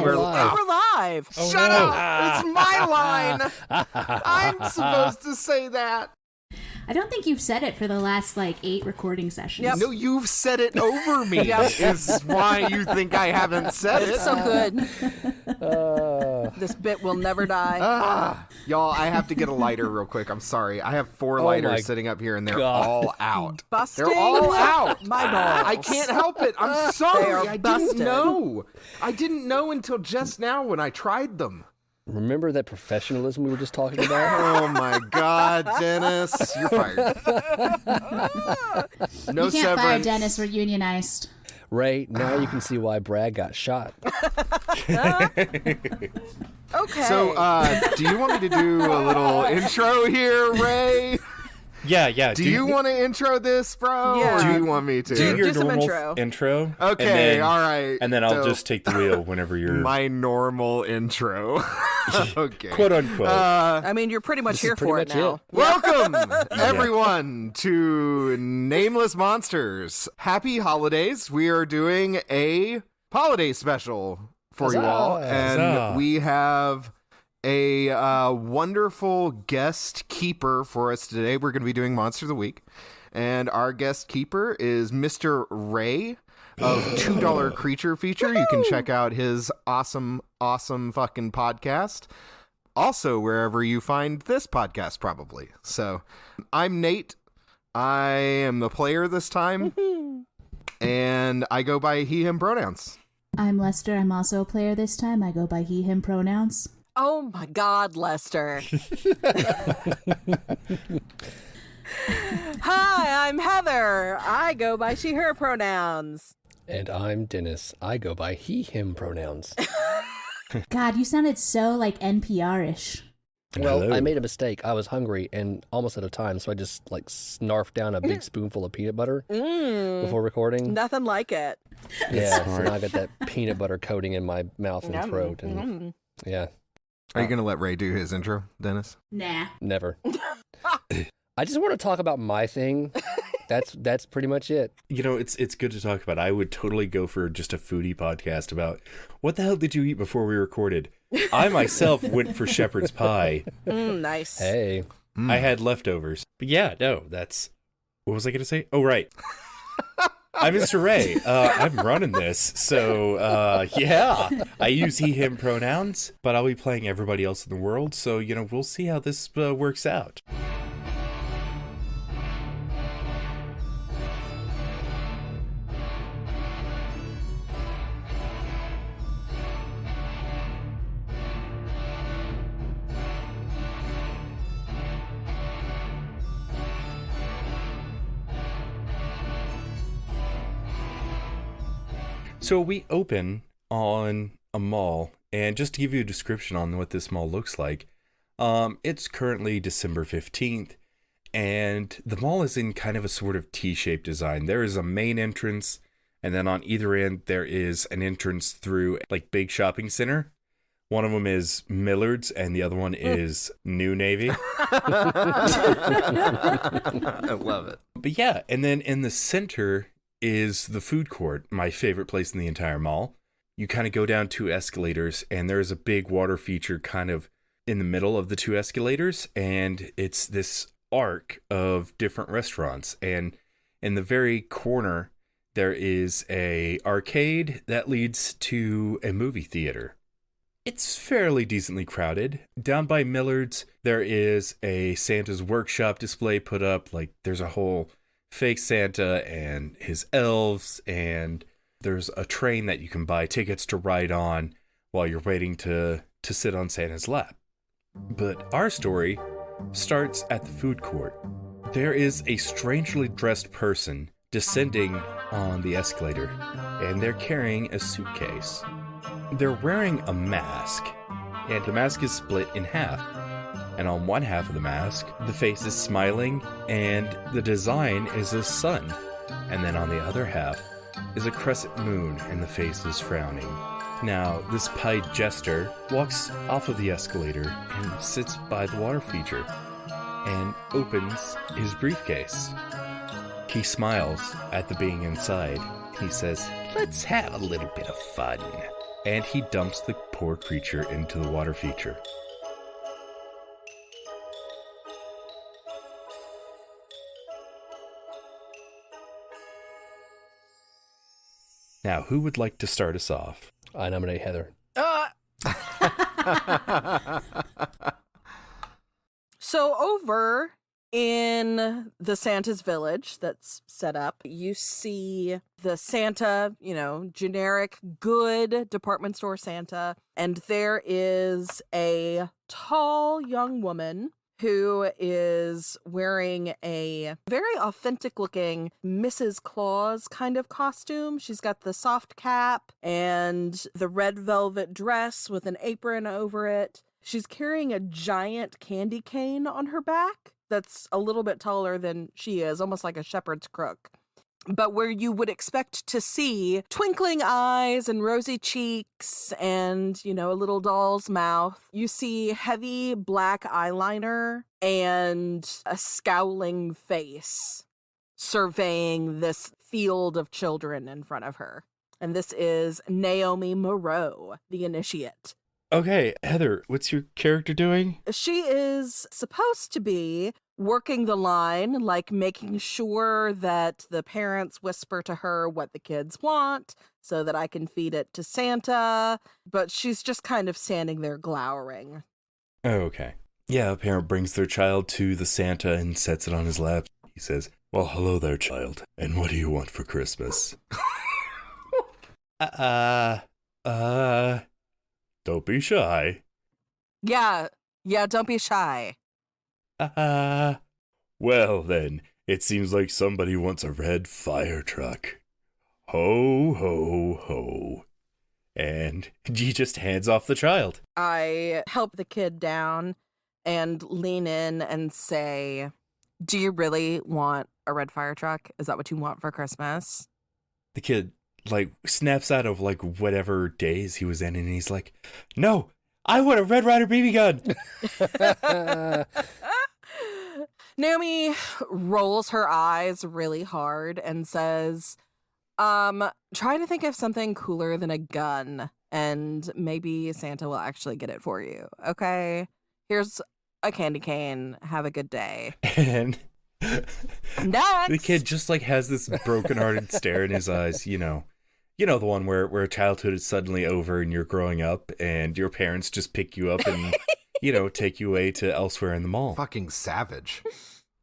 We're live. Oh, Shut no. up. It's my line. I'm supposed to say that. I don't think you've said it for the last, 8 recording sessions. Yep. No, you've said it over me. Is why you think I haven't said it. It's so good. This bit will never die. Y'all, I have to get a lighter real quick. I'm sorry. I have 4 lighters sitting up here, and they're all out. Busting. They're all out. My balls. I can't help it. I'm sorry. I busted. didn't know. I didn't know until just now when I tried them. Remember that professionalism we were just talking about? Oh my God, Dennis. You're fired. No You can't severance. fire Dennis, we're unionized. Ray, now you can see why Brad got shot. Okay. So, do you want me to do a little intro here, Ray? Yeah. Do you want to intro this, bro? Yeah. Or do you want me to? Do your Do some normal intro. Okay, and then, all right. And then I'll So, just take the wheel whenever you're... my normal intro. Okay. Quote unquote. I mean, you're pretty much here for it now. Welcome, everyone, to Nameless Monsters. Happy holidays. We are doing a holiday special for you all. And Huzzah. we have a wonderful guest keeper for us today. We're going to be doing Monster of the Week. And our guest keeper is Mr. Ray of $2 Creature Feature. You can check out his awesome fucking podcast. Also, wherever you find this podcast, probably. So, I'm Nate. I am the player this time. And I go by he, him pronouns. I'm Lester. I'm also a player this time. I go by he, him pronouns. Oh my God, Lester. Hi, I'm Heather. I go by she, her pronouns. And I'm Dennis. I go by he, him pronouns. God, you sounded so, NPR-ish. Well, Hello. I made a mistake. I was hungry and almost out of time, so I just, snarfed down a big spoonful of peanut butter before recording. Nothing like it. Yeah, so now I got that peanut butter coating in my mouth and throat. And yeah, Are you going to let Ray do his intro, Dennis? Nah. never. I just want to talk about my thing. That's pretty much it. It's good to talk about. I would totally go for just a foodie podcast about what the hell did you eat before we recorded? I myself went for shepherd's pie. Nice. Hey. I had leftovers. But yeah, no, that's... What was I going to say? Oh, right. I'm Mr. Ray. I'm running this. So, yeah, I use he, him pronouns, but I'll be playing everybody else in the world. So, we'll see how this works out. So we open on a mall, and just to give you a description on what this mall looks like, it's currently December 15th, and the mall is in kind of a sort of T-shaped design. There is a main entrance, and then on either end there is an entrance through big shopping center. One of them is Millard's, and the other one is New Navy. I love it. But yeah, and then in the center is the food court, my favorite place in the entire mall. You kind of go down 2 escalators, and there's a big water feature kind of in the middle of the 2 escalators, and it's this arc of different restaurants. And in the very corner, there is a arcade that leads to a movie theater. It's fairly decently crowded. Down by Millard's, there is a Santa's Workshop display put up. There's a whole fake Santa and his elves, and there's a train that you can buy tickets to ride on while you're waiting to sit on Santa's lap. But our story starts at the food court. There is a strangely dressed person descending on the escalator, and they're carrying a suitcase. They're wearing a mask, and the mask is split in half. And on one half of the mask, the face is smiling, and the design is a sun. And then on the other half is a crescent moon, and the face is frowning. Now, this pied jester walks off of the escalator and sits by the water feature, and opens his briefcase. He smiles at the being inside. He says, "Let's have a little bit of fun." and he dumps the poor creature into the water feature. Now, who would like to start us off? I nominate Heather. So over in the Santa's village that's set up, you see the Santa, generic good department store Santa. And there is a tall young woman who is wearing a very authentic looking Mrs. Claus kind of costume. She's got the soft cap and the red velvet dress with an apron over it. She's carrying a giant candy cane on her back that's a little bit taller than she is, almost like a shepherd's crook. But where you would expect to see twinkling eyes and rosy cheeks and, a little doll's mouth, you see heavy black eyeliner and a scowling face surveying this field of children in front of her. And this is Naomi Moreau, the initiate. Okay, Heather, what's your character doing? She is supposed to be working the line, like making sure that the parents whisper to her what the kids want so that I can feed it to Santa. But she's just kind of standing there glowering. Oh, okay. Yeah, a parent brings their child to the Santa and sets it on his lap. He says, "Well, hello there, child. And what do you want for Christmas?" Don't be shy. Yeah, don't be shy. Well then, it seems like somebody wants a red fire truck. Ho, ho, ho. And he just hands off the child. I help the kid down and lean in and say, "Do you really want a red fire truck? Is that what you want for Christmas?" The kid, snaps out of, whatever daze he was in, and he's like, "No, I want a Red Ryder BB gun." Naomi rolls her eyes really hard and says, try to think of something cooler than a gun, and maybe Santa will actually get it for you, okay? Here's a candy cane. Have a good day." And Next! the kid just, has this brokenhearted stare in his eyes, the one where childhood is suddenly over and you're growing up and your parents just pick you up and, take you away to elsewhere in the mall. Fucking savage.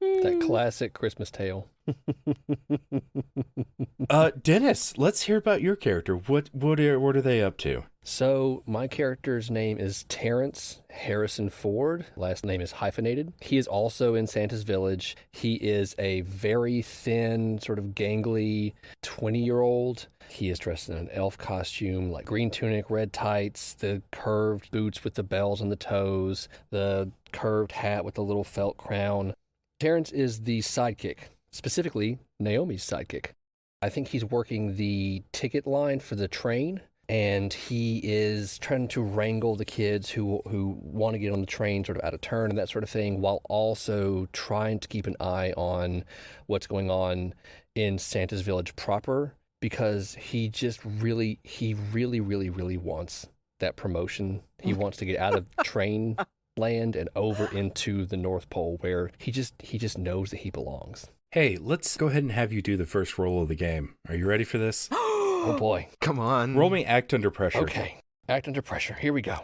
That classic Christmas tale. Dennis, let's hear about your character. What are they up to? So my character's name is Terrence Harrison Ford. Last name is hyphenated. He is also in Santa's village. He is a very thin, sort of gangly 20-year-old. He is dressed in an elf costume, like green tunic, red tights, the curved boots with the bells on the toes, the curved hat with the little felt crown. Terrence is the sidekick, specifically Naomi's sidekick. I think he's working the ticket line for the train, and he is trying to wrangle the kids who want to get on the train sort of out of turn and that sort of thing, while also trying to keep an eye on what's going on in Santa's village proper, because he really wants that promotion. He wants to get out of train land and over into the North Pole, where he just knows that he belongs. Hey, let's go ahead and have you do the first roll of the game. Are you ready for this? Oh boy. Come on. Roll me Act Under Pressure. Okay. Act Under Pressure. Here we go.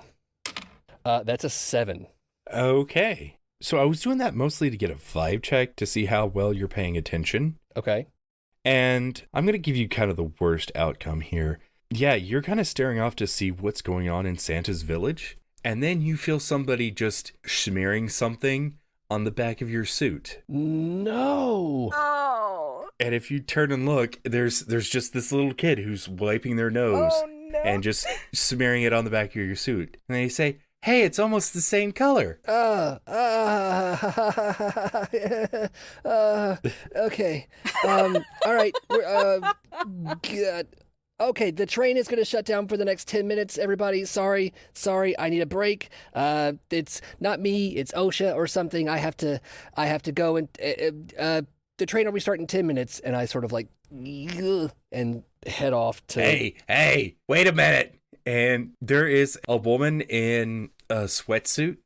That's a 7. Okay. So I was doing that mostly to get a vibe check to see how well you're paying attention. Okay. And I'm going to give you kind of the worst outcome here. Yeah, you're kind of staring off to see what's going on in Santa's village. And then you feel somebody just smearing something on the back of your suit. No. Oh. And if you turn and look, there's just this little kid who's wiping their nose and just smearing it on the back of your suit. And they say, "Hey, it's almost the same color." Okay. All right. Good. Okay, the train is going to shut down for the next 10 minutes, everybody. Sorry, I need a break. It's not me, it's OSHA or something. I have to go, and the train will restart in 10 minutes. And I sort of and head off to... Hey, wait a minute. And there is a woman in a sweatsuit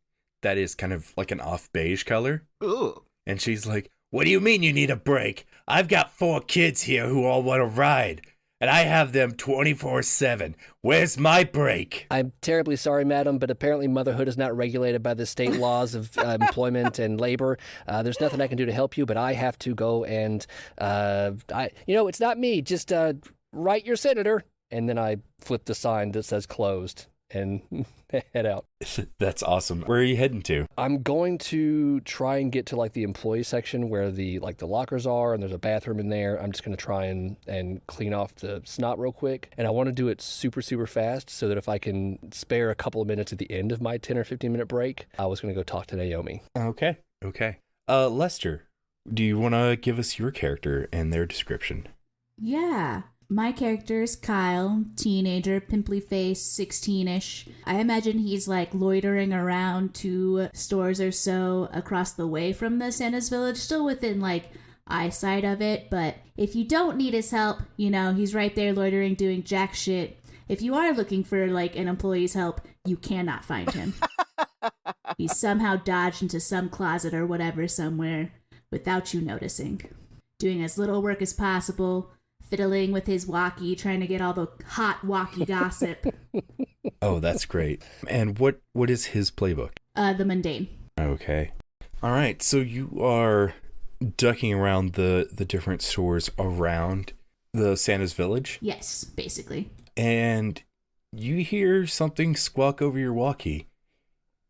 that is kind of like an off beige color. Ooh. And she's like, "What do you mean you need a break? I've got 4 kids here who all want to ride. And I have them 24/7. Where's my break?" I'm terribly sorry, madam, but apparently motherhood is not regulated by the state laws of employment and labor. There's nothing I can do to help you, but I have to go and, it's not me. Just write your senator. And then I flip the sign that says closed and head out. That's awesome. Where are you heading to? I'm going to try and get to like the employee section where the lockers are, and there's a bathroom in there. I'm just going to try and clean off the snot real quick. And I want to do it super, super fast so that if I can spare a couple of minutes at the end of my 10 or 15 minute break, I was going to go talk to Naomi. Okay. Lester, do you want to give us your character and their description? Yeah. My character's Kyle, teenager, pimply face, 16-ish. I imagine he's like loitering around 2 stores or so across the way from the Santa's Village, still within like eyesight of it, but if you don't need his help, he's right there loitering doing jack shit. If you are looking for like an employee's help, you cannot find him. He's somehow dodged into some closet or whatever somewhere without you noticing. Doing as little work as possible, fiddling with his walkie, trying to get all the hot walkie gossip. Oh, that's great. And what is his playbook? The mundane. Okay. All right. So you are ducking around the different stores around the Santa's Village? Yes, basically. And you hear something squawk over your walkie.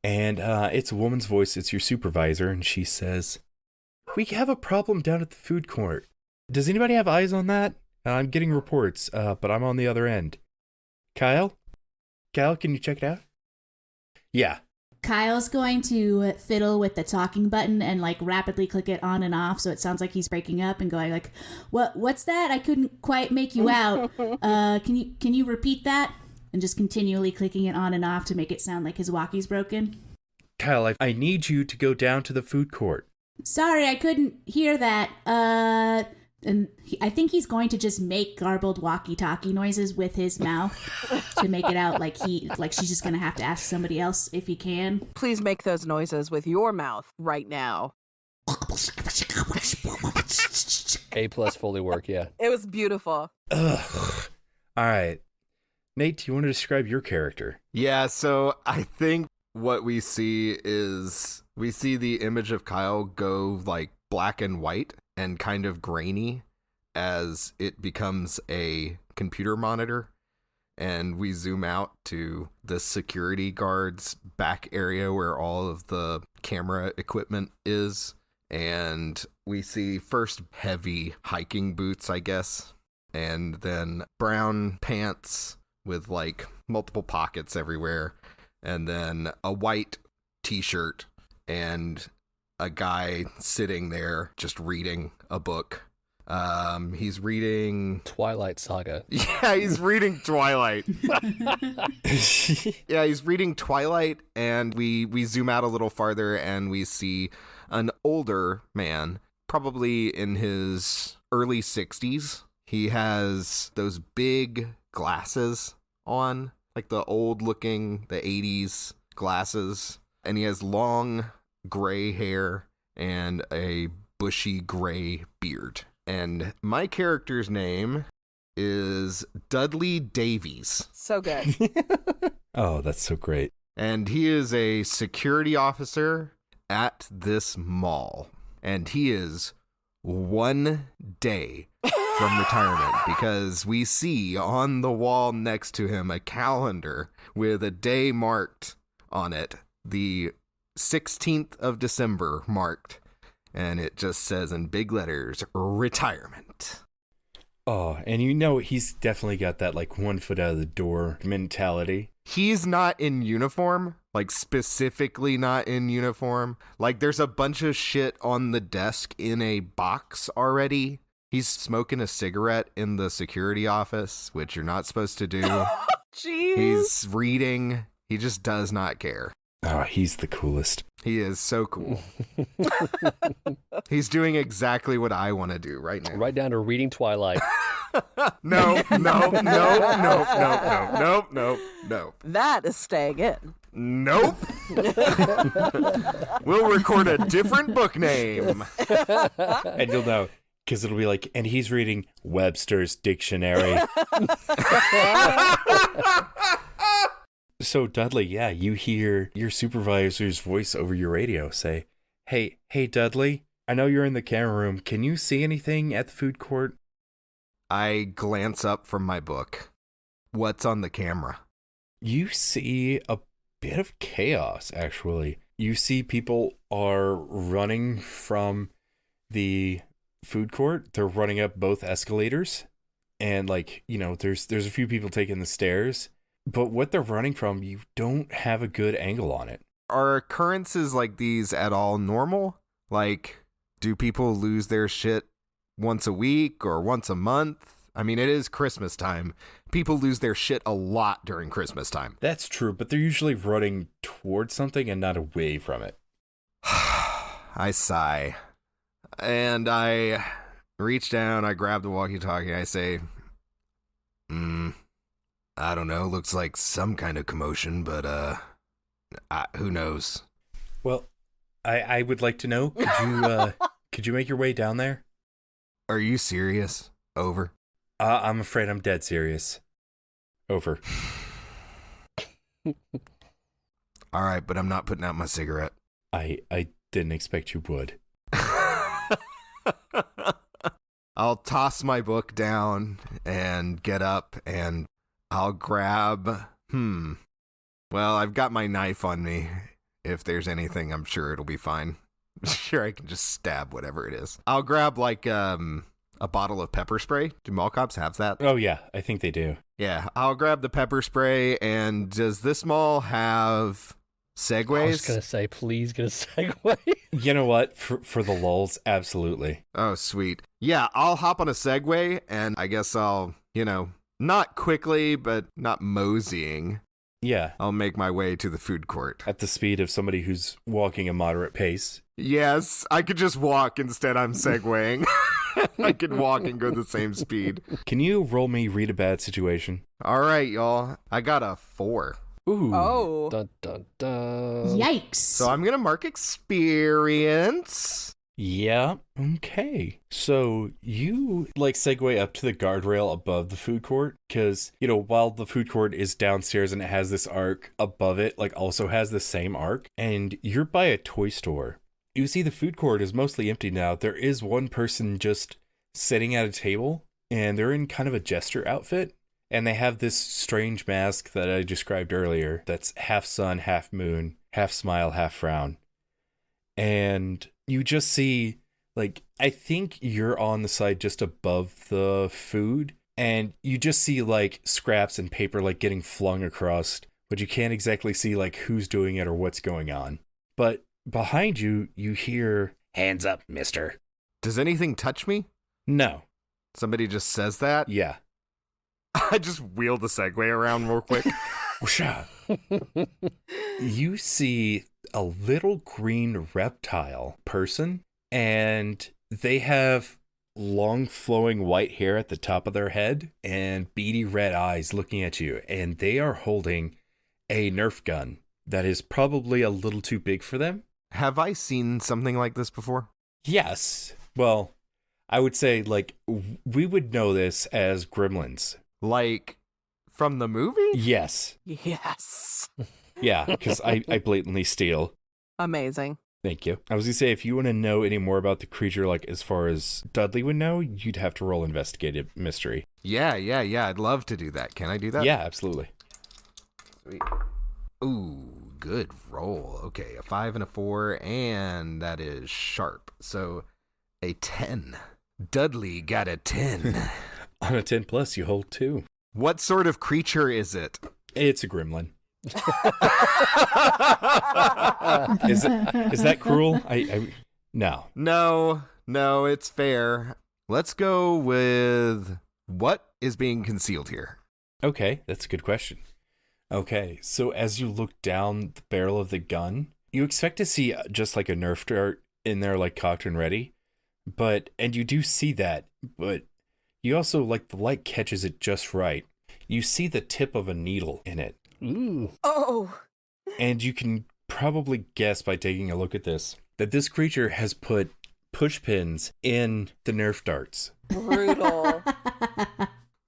And it's a woman's voice. It's your supervisor. And she says, "We have a problem down at the food court. Does anybody have eyes on that? I'm getting reports, but I'm on the other end. Kyle? Kyle, can you check it out?" Yeah. Kyle's going to fiddle with the talking button and like rapidly click it on and off so it sounds like he's breaking up and going like, "What's that? I couldn't quite make you out. Can you repeat that?" And just continually clicking it on and off to make it sound like his walkie's broken. "Kyle, I need you to go down to the food court." "Sorry, I couldn't hear that. And I think he's going to just make garbled walkie-talkie noises with his mouth to make it out like she's just going to have to ask somebody else if he can. Please make those noises with your mouth right now. A+ Foley work, yeah. It was beautiful. Ugh. All right. Nate, do you want to describe your character? Yeah, so I think what we see is the image of Kyle go like black and white and kind of grainy as it becomes a computer monitor. And we zoom out to the security guard's back area where all of the camera equipment is. And we see first heavy hiking boots, I guess, and then brown pants with like multiple pockets everywhere, and then a white t-shirt and a guy sitting there just reading a book. He's reading Twilight Saga. Yeah, he's reading Twilight. Yeah, he's reading Twilight, and we zoom out a little farther and we see an older man, probably in his early 60s. He has those big glasses on, like the old looking, the 80s glasses, and he has long gray hair and a bushy gray beard. And my character's name is Dudley Davies. So good. Oh, that's so great. And he is a security officer at this mall. And he is one day from retirement, because we see on the wall next to him a calendar with a day marked on it, the 16th of December marked. And it just says in big letters, retirement. Oh, and you know he's definitely got that like 1 foot out of the door mentality. He's not in uniform, like specifically not in uniform. Like there's a bunch of shit on the desk in a box already. He's smoking a cigarette in the security office, which you're not supposed to do. Jeez. He's reading. He just does not care. Oh, he's the coolest. He is so cool. He's doing exactly what I want to do right now. Right down to reading Twilight. No. That is staying in. Nope. We'll record a different book name. And you'll know, because it'll be like, and he's reading Webster's Dictionary. So, Dudley, yeah, you hear your supervisor's voice over your radio say, Hey, Dudley, I know you're in the camera room. Can you see anything at the food court? I glance up from my book. What's on the camera? You see a bit of chaos, actually. You see people are running from the food court. They're running up both escalators. And, like, you know, there's a few people taking the stairs. But what they're running from, you don't have a good angle on it. Are occurrences like these at all normal? Like, do people lose their shit once a week or once a month? I mean, it is Christmas time. People lose their shit a lot during Christmas time. That's true, but they're usually running towards something and not away from it. I sigh. And I reach down, I grab the walkie-talkie, I say, I don't know, looks like some kind of commotion, but, who knows? Well, I would like to know, could you make your way down there? Are you serious? Over. I'm afraid I'm dead serious. Over. All right, but I'm not putting out my cigarette. I didn't expect you would. I'll toss my book down and get up and I'll grab, well, I've got my knife on me. If there's anything, I'm sure it'll be fine. Sure, I can just stab whatever it is. I'll grab like a bottle of pepper spray. Do mall cops have that? Oh, yeah, I think they do. Yeah, I'll grab the pepper spray. And does this mall have segways? I was going to say, please get a Segway. You know what? For the lulz, absolutely. Oh, sweet. Yeah, I'll hop on a Segway, and I guess I'll, not quickly, but not moseying. Yeah. I'll make my way to the food court. At the speed of somebody who's walking a moderate pace. Yes, I could just walk. Instead, I'm Segwaying. I could walk and go the same speed. Can you roll me read a bad situation? All right, y'all. I got a 4. Ooh. Oh. Dun, dun, dun. Yikes. So I'm going to mark experience. Yeah, okay. So you segue up to the guardrail above the food court because, while the food court is downstairs and it has this arc above it, also has the same arc, and you're by a toy store. You see the food court is mostly empty now. There is one person just sitting at a table and they're in kind of a jester outfit. And they have this strange mask that I described earlier that's half sun, half moon, half smile, half frown. And you just see, I think you're on the side just above the food. And you just see, scraps and paper, getting flung across. But you can't exactly see, who's doing it or what's going on. But behind you, you hear, "Hands up, mister." Does anything touch me? No. Somebody just says that? Yeah. I just wheel the Segway around real quick. You see a little green reptile person, and they have long flowing white hair at the top of their head and beady red eyes looking at you, and they are holding a Nerf gun that is probably a little too big for them. Have I seen something like this before? Yes. Well, I would say, we would know this as gremlins. From the movie? Yes. Yes. Yeah, because I blatantly steal. Amazing. Thank you. I was going to say, if you want to know any more about the creature, as far as Dudley would know, you'd have to roll investigative mystery. Yeah. I'd love to do that. Can I do that? Yeah, absolutely. Sweet. Ooh, good roll. Okay, a 5 and a 4, and that is sharp. So, a 10. Dudley got a 10. On a 10 plus, you hold 2. What sort of creature is it? It's a gremlin. Is that cruel? No. No, it's fair. Let's go with what is being concealed here. Okay, that's a good question. Okay, so as you look down the barrel of the gun, you expect to see just like a Nerf dart in there, like cocked and ready. And you do see that, but you also, like, the light catches it just right. You see the tip of a needle in it. Ooh. Oh. And you can probably guess by taking a look at this that this creature has put push pins in the Nerf darts. Brutal.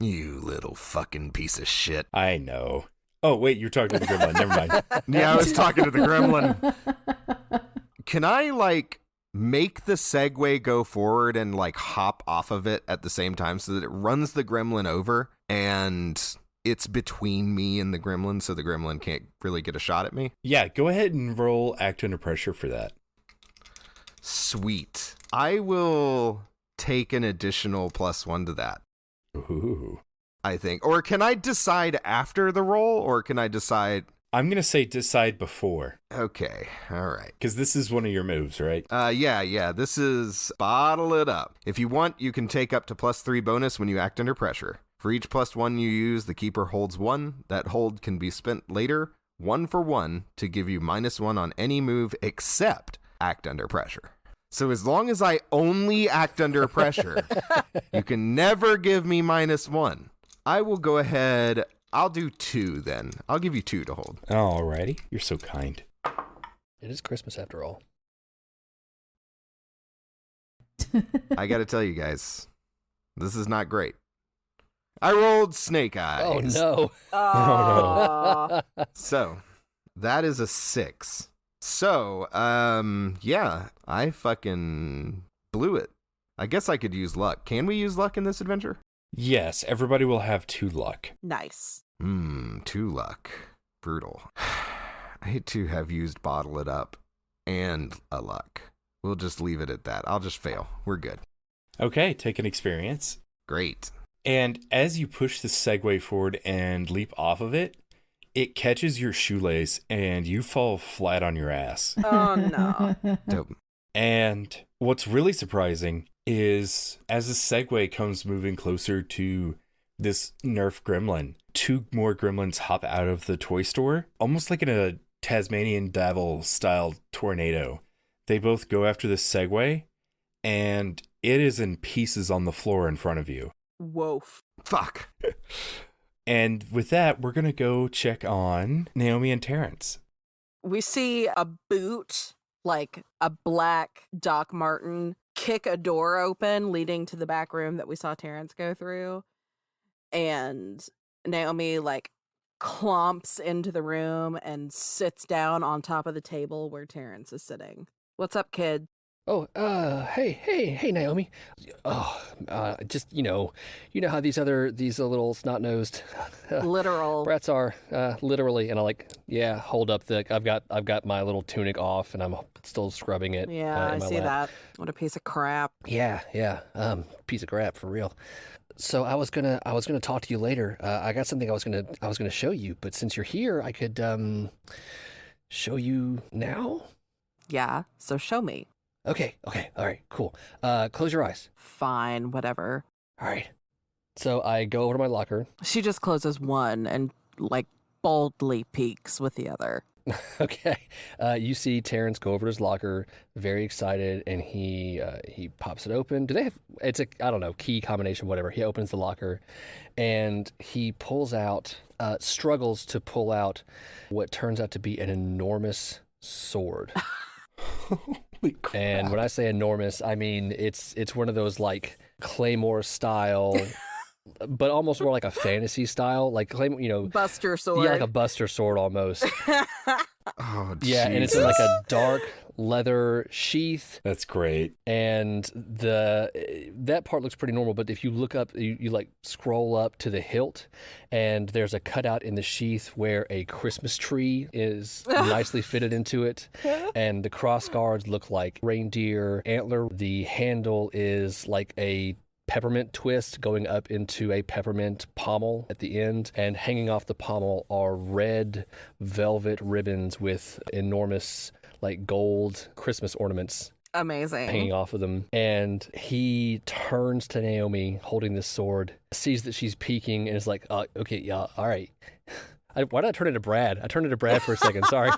You little fucking piece of shit. I know. Oh, wait, you're talking to the gremlin. Never mind. Yeah, I was talking to the gremlin. Can I, like, make the Segway go forward and, like, hop off of it at the same time so that it runs the gremlin over and it's between me and the gremlin so the gremlin can't really get a shot at me? Yeah, go ahead and roll Act Under Pressure for that. Sweet. I will take an additional +1 to that. Ooh. I think. Or can I decide after the roll, or can I decide? I'm going to say decide before. Okay, all right. Because this is one of your moves, right? Yeah. This is bottle it up. If you want, you can take up to +3 bonus when you act under pressure. For each +1 you use, the keeper holds 1. That hold can be spent later, 1 for 1, to give you -1 on any move except act under pressure. So as long as I only act under pressure, you can never give me -1. I will go ahead. I'll do 2 then. I'll give you 2 to hold. Alrighty. You're so kind. It is Christmas after all. I got to tell you guys, this is not great. I rolled snake eyes. Oh, no. Oh. So that is a 6. So, yeah, I fucking blew it. I guess I could use luck. Can we use luck in this adventure? Yes, everybody will have 2 luck. Nice. 2 luck. Brutal. I hate to have used bottle it up and a luck. We'll just leave it at that. I'll just fail. We're good. Okay, take an experience. Great. And as you push the Segway forward and leap off of it, it catches your shoelace and you fall flat on your ass. Oh, no. Dope. And what's really surprising is as the Segway comes moving closer to this Nerf gremlin, 2 more gremlins hop out of the toy store, almost like in a Tasmanian Devil style tornado. They both go after the Segway, and it is in pieces on the floor in front of you. Whoa. Fuck. And with that, we're going to go check on Naomi and Terrence. We see a boot, like a black Doc Martin, kick a door open leading to the back room that we saw Terrence go through. And Naomi, like, clomps into the room and sits down on top of the table where Terrence is sitting. What's up, kid? Oh, hey, Naomi. Oh, just, you know how these little snot-nosed Literal. brats are, literally. And I hold up I've got my little tunic off and I'm still scrubbing it. Yeah, I in my see lap. that. What a piece of crap. Yeah, piece of crap for real. So I was gonna talk to you later. I got something I was gonna show you, but since you're here, I could show you now. Yeah, so show me. Okay, all right, cool. Close your eyes. Fine, whatever. All right. So I go over to my locker. She just closes one and, like, boldly peeks with the other. Okay. You see Terrence go over to his locker, very excited, and he pops it open. Do they have? It's a, I don't know, key combination, whatever. He opens the locker, and he pulls out, struggles to pull out what turns out to be an enormous sword. Holy crap. And when I say enormous, I mean it's one of those like Claymore style, but almost more like a fantasy style, like Claymore, Buster sword. yeah, like a Buster sword almost. Oh, Yeah, and it's in like a dark leather sheath, That's great. and that part looks pretty normal. But if you look up, you like scroll up to the hilt, and there's a cutout in the sheath where a Christmas tree is nicely fitted into it, and the cross guards look like reindeer antler. The handle is like a peppermint twist going up into a peppermint pommel at the end, and hanging off the pommel are red velvet ribbons with enormous like gold Christmas ornaments Amazing. hanging off of them. And he turns to Naomi holding this sword, sees that she's peeking, and is like, okay, yeah, all right. Why did I turn into Brad? I turned into Brad for a second. Sorry.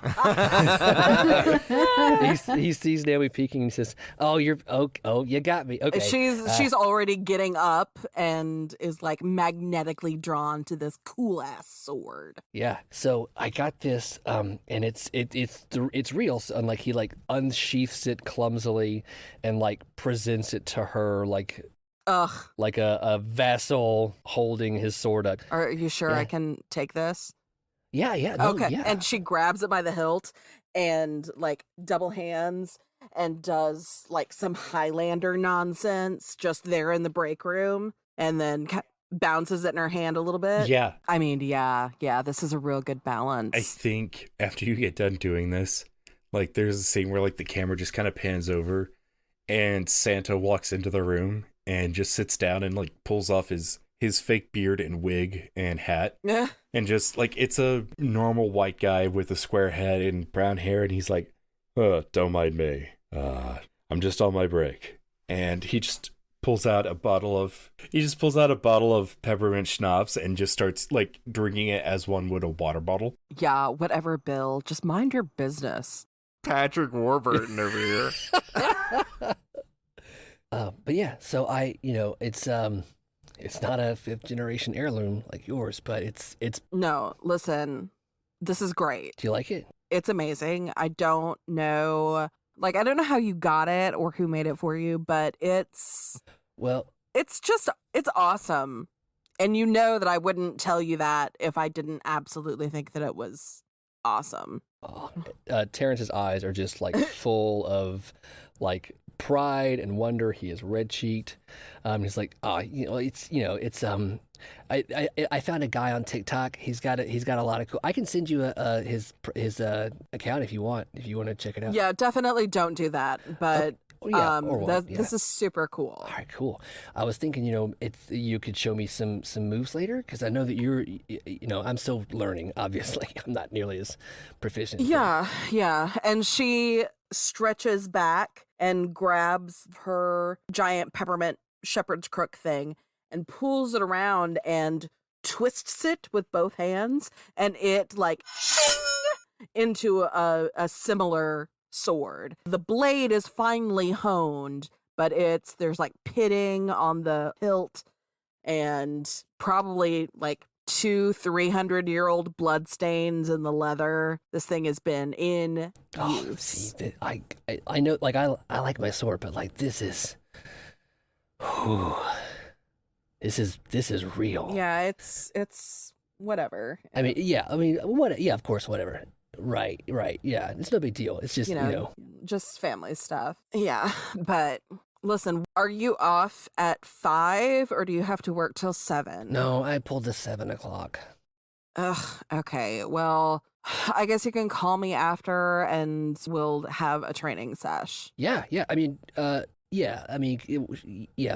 he sees Naomi peeking and he says, "Oh, you got me." Okay. She's already getting up and is like magnetically drawn to this cool ass sword. Yeah. So I got this, and it's real. So, and like he like unsheaths it clumsily, and like presents it to her like a vassal holding his sword up. Are you sure I can take this? Yeah. No, okay. Yeah. And she grabs it by the hilt and like double hands and does like some Highlander nonsense just there in the break room and then bounces it in her hand a little bit. Yeah. I mean, yeah, this is a real good balance. I think after you get done doing this, like there's a scene where like the camera just kind of pans over and Santa walks into the room and just sits down and like pulls off his fake beard and wig and hat. Yeah. And just like it's a normal white guy with a square head and brown hair, and he's like, don't mind me. I'm just on my break. And he just pulls out a bottle of peppermint schnapps and just starts like drinking it as one would a water bottle. Yeah, whatever, Bill. Just mind your business. Patrick Warburton over here. But yeah, so it's not a 5th generation heirloom like yours, but it's. No, listen, this is great. Do you like it? It's amazing. I don't know how you got it or who made it for you, but it's awesome. And you know that I wouldn't tell you that if I didn't absolutely think that it was awesome. Oh, Terrence's eyes are just like full of like pride and wonder. He is red cheeked. He's like, I found a guy on TikTok. He's got a lot of cool. I can send you his account if you want to check it out. Yeah, definitely don't do that. But this is super cool. All right, cool. I was thinking, you could show me some moves later because I know that you're, I'm still learning. Obviously, I'm not nearly as proficient. Yeah. And she stretches back and grabs her giant peppermint shepherd's crook thing and pulls it around and twists it with both hands, and it like into a similar sword. The blade is finely honed, but there's like pitting on the hilt and probably like 200-300-year-old blood stains in the leather. This thing has been in use. See, I know, like I like my sword, but like this is real. Yeah, it's whatever. Of course, whatever. Right. Yeah, it's no big deal. It's just, just family stuff. Yeah, but listen, are you off at 5 or do you have to work till 7? No, I pulled the 7 o'clock. Ugh, okay. Well, I guess you can call me after and we'll have a training sesh. Yeah.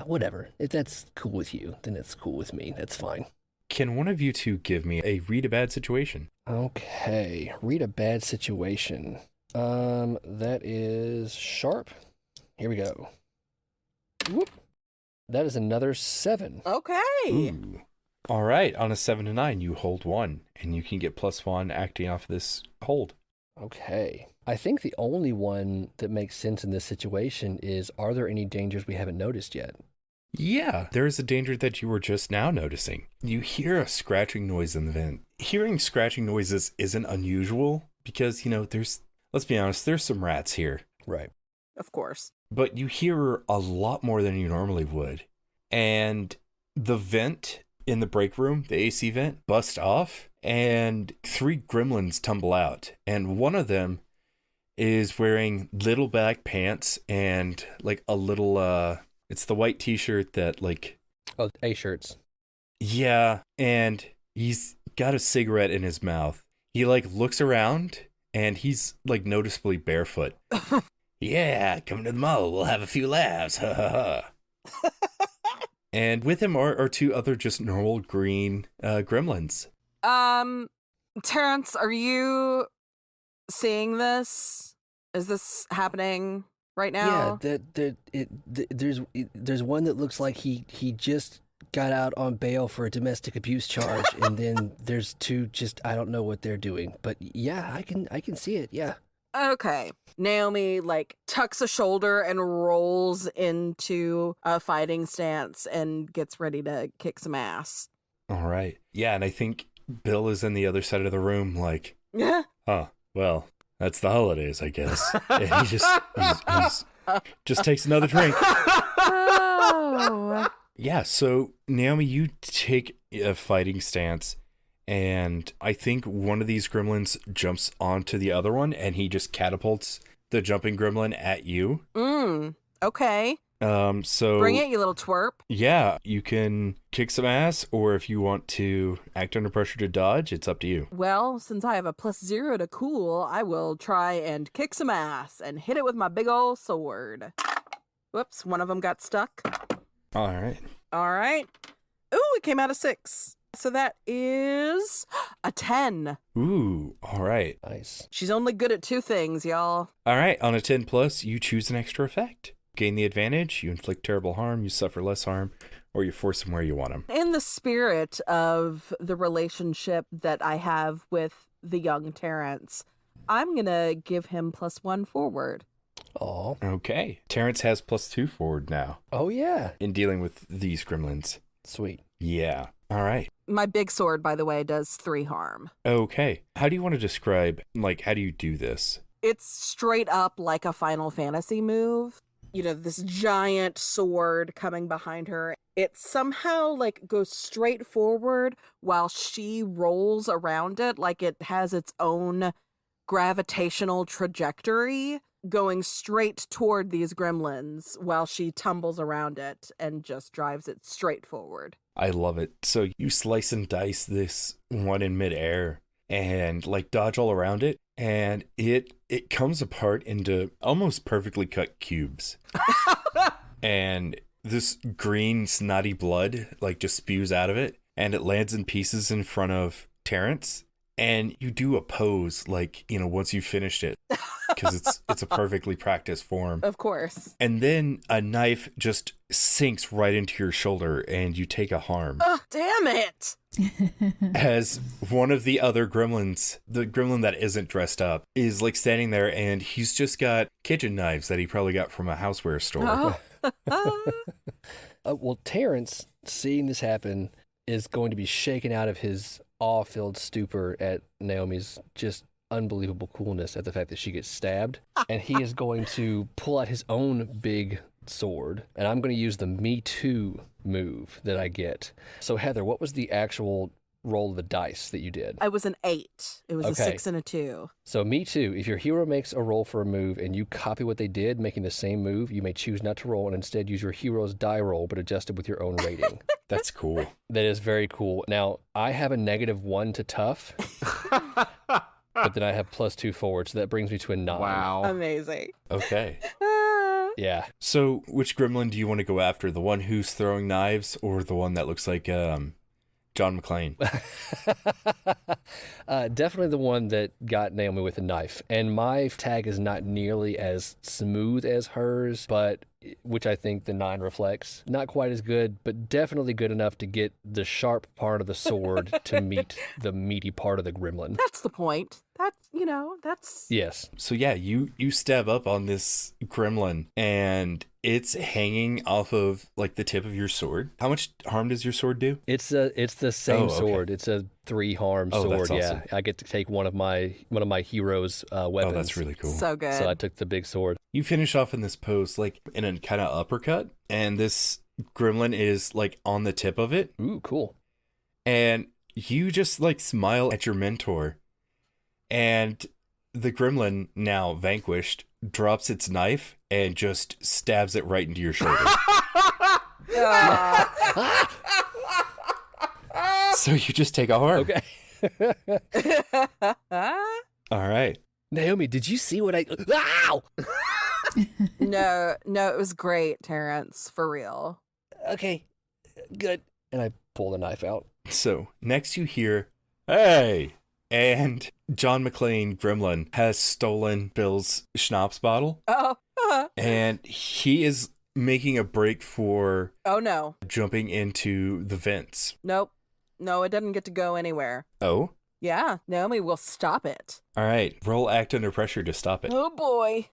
Whatever. If that's cool with you, then it's cool with me. That's fine. Can one of you two give me a read a bad situation? Okay, read a bad situation. That is sharp. Here we go. Whoop. That is another 7. Okay. Ooh. All right, on a 7 to 9, you hold 1, and you can get +1 acting off this hold. Okay. I think the only one that makes sense in this situation is, are there any dangers we haven't noticed yet? Yeah, there is a danger that you were just now noticing. You hear a scratching noise in the vent. Hearing scratching noises isn't unusual because, let's be honest, there's some rats here. Right. Of course. But you hear a lot more than you normally would. And the vent in the break room, the AC vent, busts off and 3 gremlins tumble out. And one of them is wearing little black pants and like a little, it's the white t-shirt that like... Oh, A-shirts. Yeah, and he's got a cigarette in his mouth. He like looks around and he's like noticeably barefoot. Yeah, come to the mall. We'll have a few laughs. Ha ha ha. And with him are 2 other just normal green gremlins. Terrence, are you seeing this? Is this happening right now? Yeah, there's one that looks like he just got out on bail for a domestic abuse charge, and then there's two just I don't know what they're doing. But yeah, I can see it. Yeah. Okay. Naomi tucks a shoulder and rolls into a fighting stance and gets ready to kick some ass. All right. Yeah, and I think Bill is in the other side of the room Yeah. well, that's the holidays, I guess. And he's just takes another drink. Oh. Yeah, so Naomi, you take a fighting stance, and I think one of these gremlins jumps onto the other one, and he just catapults the jumping gremlin at you. Okay. So Bring it, you little twerp. yeah, you can kick some ass, or if you want to act under pressure to dodge, it's up to you. Well, since I have a +0 to cool, I will try and kick some ass and hit it with my big old sword. Whoops, one of them got stuck. All right. All right. Ooh, it came out a 6. So that is a 10. Ooh, all right. Nice. She's only good at 2 things, y'all. All right, on a 10 plus, you choose an extra effect. Gain the advantage, you inflict terrible harm, you suffer less harm, or you force him where you want him. In the spirit of the relationship that I have with the young Terrence, I'm going to give him +1 forward. Oh. Okay. Terrence has +2 forward now Oh yeah. in dealing with these gremlins. Sweet. Yeah. All right. My big sword, by the way, does 3 harm. Okay. How do you want to describe, how do you do this? It's straight up like a Final Fantasy move. You know, this giant sword coming behind her. It somehow goes straight forward while she rolls around it, like it has its own gravitational trajectory going straight toward these gremlins while she tumbles around it and just drives it straight forward. I love it. So you slice and dice this one in midair and dodge all around it, and it comes apart into almost perfectly cut cubes. And this green snotty blood just spews out of it, and it lands in pieces in front of Terrence. And you do a pose once you've finished it, because it's a perfectly practiced form. Of course. And then a knife just sinks right into your shoulder, and you take a harm. Oh, damn it! As one of the other gremlins, the gremlin that isn't dressed up, is standing there, and he's just got kitchen knives that he probably got from a houseware store. Oh. Well, Terrence, seeing this happen, is going to be shaken out of his awe-filled stupor at Naomi's just unbelievable coolness at the fact that she gets stabbed. And he is going to pull out his own big sword, and I'm going to use the Me Too move that I get. So, Heather, what was the actual roll of the dice that you did? I was an 8. It was a Okay. 6 and a 2. So Me Too, if your hero makes a roll for a move and you copy what they did, making the same move, you may choose not to roll and instead use your hero's die roll, but adjust it with your own rating. That's cool. That is very cool. Now, I have a -1 to tough, but then I have +2 forward, so that brings me to a 9. Wow. Amazing. Okay. Yeah. So, which gremlin do you want to go after? The one who's throwing knives, or the one that looks like John McClane? Definitely the one that got Naomi with a knife. And my tag is not nearly as smooth as hers, but which I think the 9 reflects. Not quite as good, but definitely good enough to get the sharp part of the sword to meet the meaty part of the gremlin. That's the point. That's... Yes. So yeah, you stab up on this gremlin, and it's hanging off of the tip of your sword. How much harm does your sword do? It's the same Oh, okay. sword. It's a 3 harm Oh, sword. that's awesome. Yeah. I get to take one of my hero's weapons. Oh, that's really cool. So good. So I took the big sword. You finish off in this pose in a kind of uppercut, and this gremlin is on the tip of it, Ooh, cool. and you just smile at your mentor, and the gremlin, now vanquished, drops its knife and just stabs it right into your shoulder. So you just take a harm. Okay. All right. Naomi, did you see what I... Ow! No, it was great, Terrence, for real. Okay, good. And I pull the knife out. So next you hear, "Hey!" And John McClane Gremlin has stolen Bill's schnapps bottle, Oh. and he is making a break for Oh, no. jumping into the vents. Nope. No, it doesn't get to go anywhere. Oh? Yeah, Naomi will stop it. All right. Roll act under pressure to stop it. Oh, boy.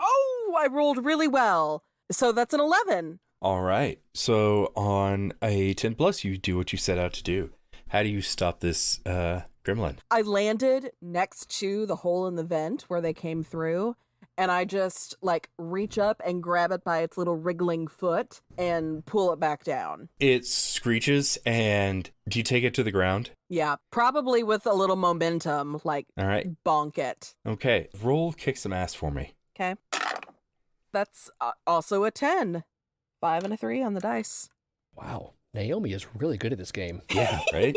Oh, I rolled really well. So that's an 11. All right. So on a 10 plus, you do what you set out to do. How do you stop this gremlin? I landed next to the hole in the vent where they came through, and I just, like, reach up and grab it by its little wriggling foot and pull it back down. It screeches, and do you take it to the ground? Yeah, probably with a little momentum, like, All right. bonk it. Okay. Roll kick some ass for me. Okay. That's also a 10. 5 and a 3 on the dice. Wow. Naomi is really good at this game. Yeah, right?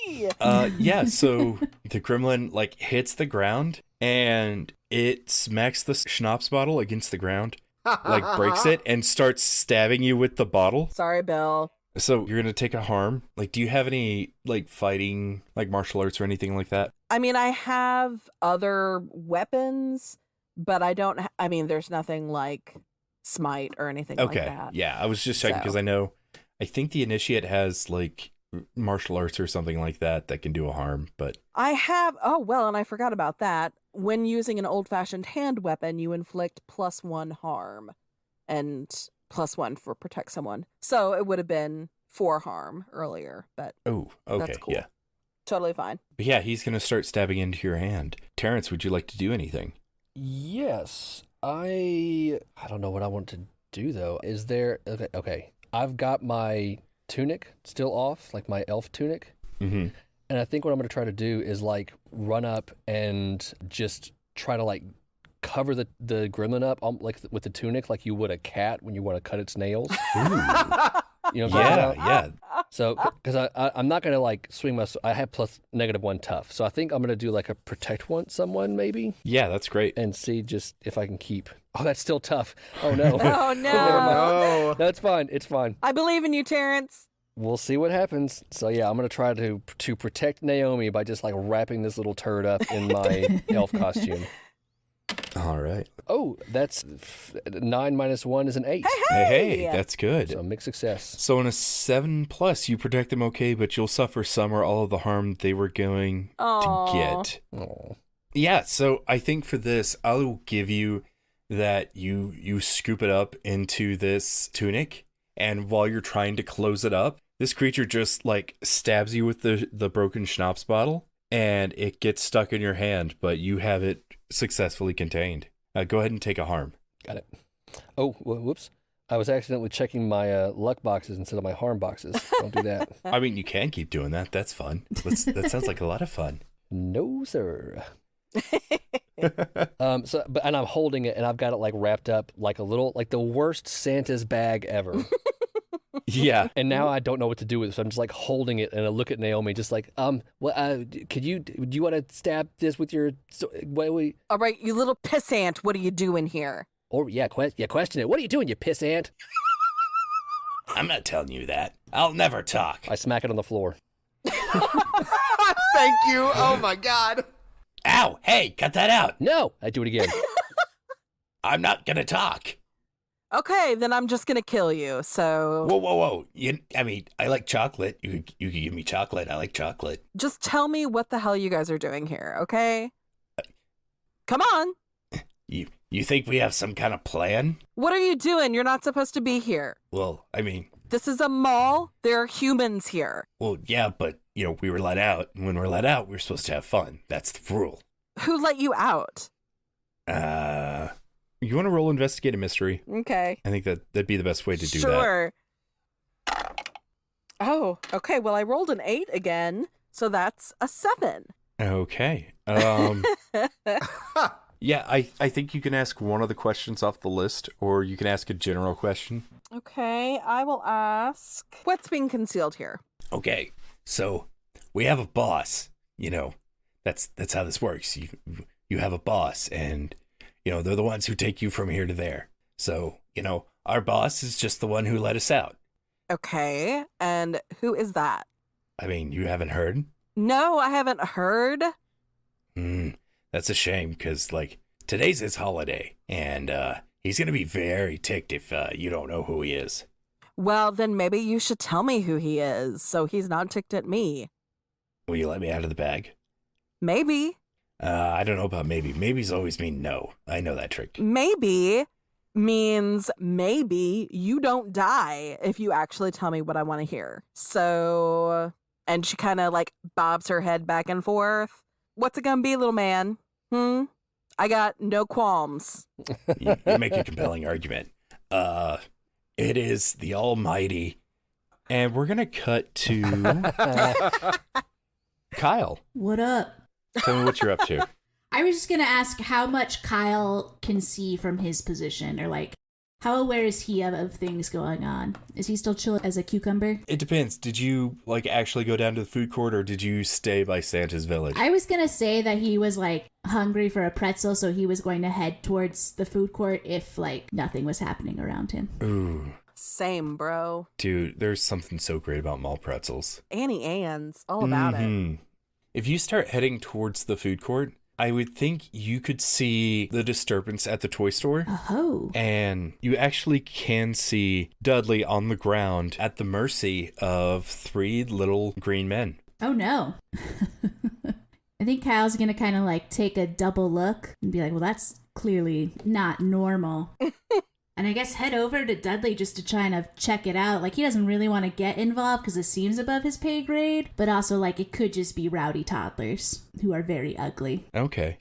Yeah, so the gremlin, like, hits the ground, and it smacks the schnapps bottle against the ground, like, breaks it, and starts stabbing you with the bottle. Sorry, Bill. So you're going to take a harm. Like, do you have any, like, fighting, like, martial arts or anything like that? I mean, I have other weapons, but I don't, I mean, there's nothing like smite or anything like Okay, that. yeah, I was just checking because I think the initiate has, like, martial arts or something like that can do a harm, but... I have, oh, well, and I forgot about that. When using an old-fashioned hand weapon, you inflict +1 harm and +1 for protect someone. So it would have been 4 harm earlier, but Oh, okay, that's cool. yeah. Totally fine. But yeah, he's going to start stabbing into your hand. Terrence, would you like to do anything? Yes. I don't know what I want to do, though. Is there... Okay. I've got my tunic still off, like my elf tunic. Mm-hmm. And I think what I'm going to try to do is, like, run up and just try to, like, cover the gremlin up, like, with the tunic, like you would a cat when you want to cut its nails. Ooh. You know what I'm talking Yeah, about? yeah. So, because I'm not going to, like, swing my... I have +1 tough. So I think I'm going to do, like, a protect someone, maybe, Yeah, that's great. and see just if I can keep... Oh, that's still tough. Oh, no. Oh, no. No. No, it's fine. It's fine. I believe in you, Terrence. We'll see what happens. So yeah, I'm gonna try to protect Naomi by just, like, wrapping this little turd up in my elf costume. All right. Oh, that's 9 minus 1 is an 8. Hey, that's good. So mixed success. So on a 7 plus, you protect them okay, but you'll suffer some or all of the harm they were going Aw. to get. Oh, Yeah, so I think for this, I'll give you that you scoop it up into this tunic, and while you're trying to close it up, this creature just, like, stabs you with the broken schnapps bottle, and it gets stuck in your hand, but you have it successfully contained. Go ahead and take a harm. got it. Oh, whoops. I was accidentally checking my luck boxes instead of my harm boxes. Don't do that. I mean, you can keep doing that. That's fun. That sounds like a lot of fun. No, sir. And I'm holding it, and I've got it, like, wrapped up like the worst Santa's bag ever. Yeah. And now I don't know what to do with it, so I'm just, like, holding it, and I look at Naomi, just like, do you want to stab this with your, All right, you little pissant, what are you doing here? or question it. What are you doing, you piss ant? I'm not telling you that. I'll never talk. I smack it on the floor. Thank you. Oh my God. Ow! Hey, cut that out. No, I do it again. I'm not gonna talk. Okay, then I'm just gonna kill you, so... Whoa. I like chocolate. You can give me chocolate. I like chocolate. Just tell me what the hell you guys are doing here, okay? Come on! You think we have some kind of plan? What are you doing? You're not supposed to be here. Well, I mean, This is a mall. There are humans here. well, yeah, but, we were let out. And when we're let out, we're supposed to have fun. That's the rule. Who let you out? You want to roll investigate a mystery? Okay. I think that'd be the best way to do that. Sure. Oh, okay. Well, I rolled an 8 again, so that's a 7. Okay. Yeah, I think you can ask one of the questions off the list, or you can ask a general question. Okay, I will ask, what's being concealed here? Okay, so we have a boss. That's how this works. You have a boss, and they're the ones who take you from here to there. So our boss is just the one who let us out. Okay, and who is that? I mean, you haven't heard? No, I haven't heard. That's a shame, because today's his holiday, and He's going to be very ticked if you don't know who he is. Well, then maybe you should tell me who he is so he's not ticked at me. Will you let me out of the bag? Maybe. I don't know about maybe. Maybe's always mean no. I know that trick. Maybe means maybe you don't die if you actually tell me what I want to hear. So, and she kind of like bobs her head back and forth. What's it gonna be, little man? I got no qualms. You make a compelling argument. It is the Almighty. And we're going to cut to Kyle. What up? Tell me what you're up to. I was just going to ask how much Kyle can see from his position, or like, how aware is he of things going on? Is he still chill as a cucumber? It depends. Did you like actually go down to the food court, or did you stay by Santa's village? I was going to say that he was like hungry for a pretzel, so he was going to head towards the food court if like nothing was happening around him. Ooh. Same, bro. Dude, there's something so great about mall pretzels. Annie Ann's, all about it. If you start heading towards the food court, I would think you could see the disturbance at the toy store. Oh. And you actually can see Dudley on the ground at the mercy of 3 little green men. Oh, no. I think Kyle's going to kind of like take a double look and be like, well, that's clearly not normal. And I guess head over to Dudley just to try and check it out. Like, he doesn't really want to get involved because it seems above his pay grade. But also, like, it could just be rowdy toddlers who are very ugly. Okay.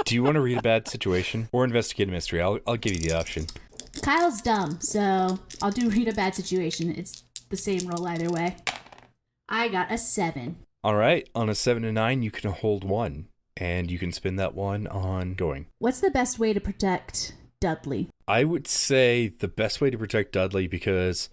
Do you want to read a bad situation or investigate a mystery? I'll give you the option. Kyle's dumb, so I'll do read a bad situation. It's the same roll either way. I got a 7. All right. On a 7 to 9, you can hold 1. And you can spend that 1 on going. What's the best way to protect Dudley? I would say the best way to protect Dudley, because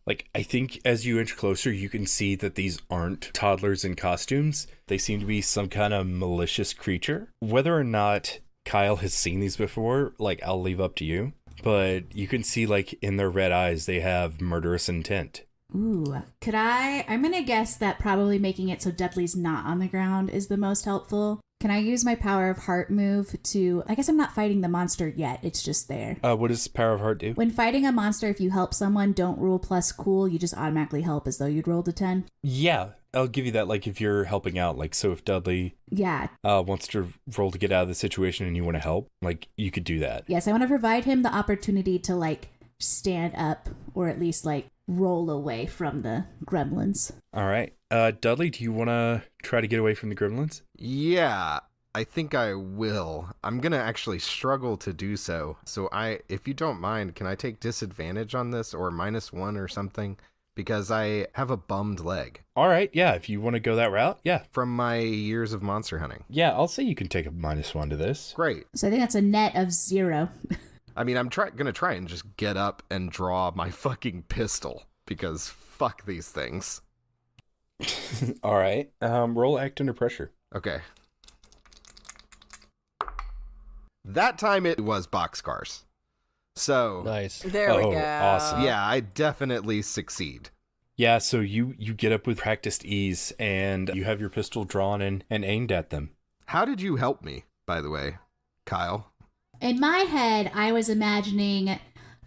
like I think as you inch closer you can see that these aren't toddlers in costumes. They seem to be some kind of malicious creature. Whether or not Kyle has seen these before, like I'll leave up to you, but you can see like in their red eyes they have murderous intent. Ooh, I'm gonna guess that probably making it so Dudley's not on the ground is the most helpful. Can I use my Power of Heart move to... I guess I'm not fighting the monster yet. It's just there. What does Power of Heart do? When fighting a monster, if you help someone, don't roll plus cool. You just automatically help as though you'd rolled a 10. Yeah, I'll give you that. Like if you're helping out, like so if Dudley wants to roll to get out of the situation and you want to help, like you could do that. Yes, I want to provide him the opportunity to like stand up or at least like roll away from the gremlins. All right. Dudley, do you want to try to get away from the gremlins? Yeah, I think I will. I'm going to actually struggle to do so. So if you don't mind, can I take disadvantage on this or -1 or something? Because I have a bummed leg. All right. Yeah. If you want to go that route. Yeah. From my years of monster hunting. Yeah. I'll say you can take a -1 to this. Great. So I think that's a net of 0. I mean, I'm going to try and just get up and draw my fucking pistol because fuck these things. All right. Roll act under pressure. Okay. That time it was boxcars. So Nice. There we go. Awesome. yeah, I definitely succeed. Yeah. So you get up with practiced ease and you have your pistol drawn and aimed at them. How did you help me, by the way, Kyle? In my head, I was imagining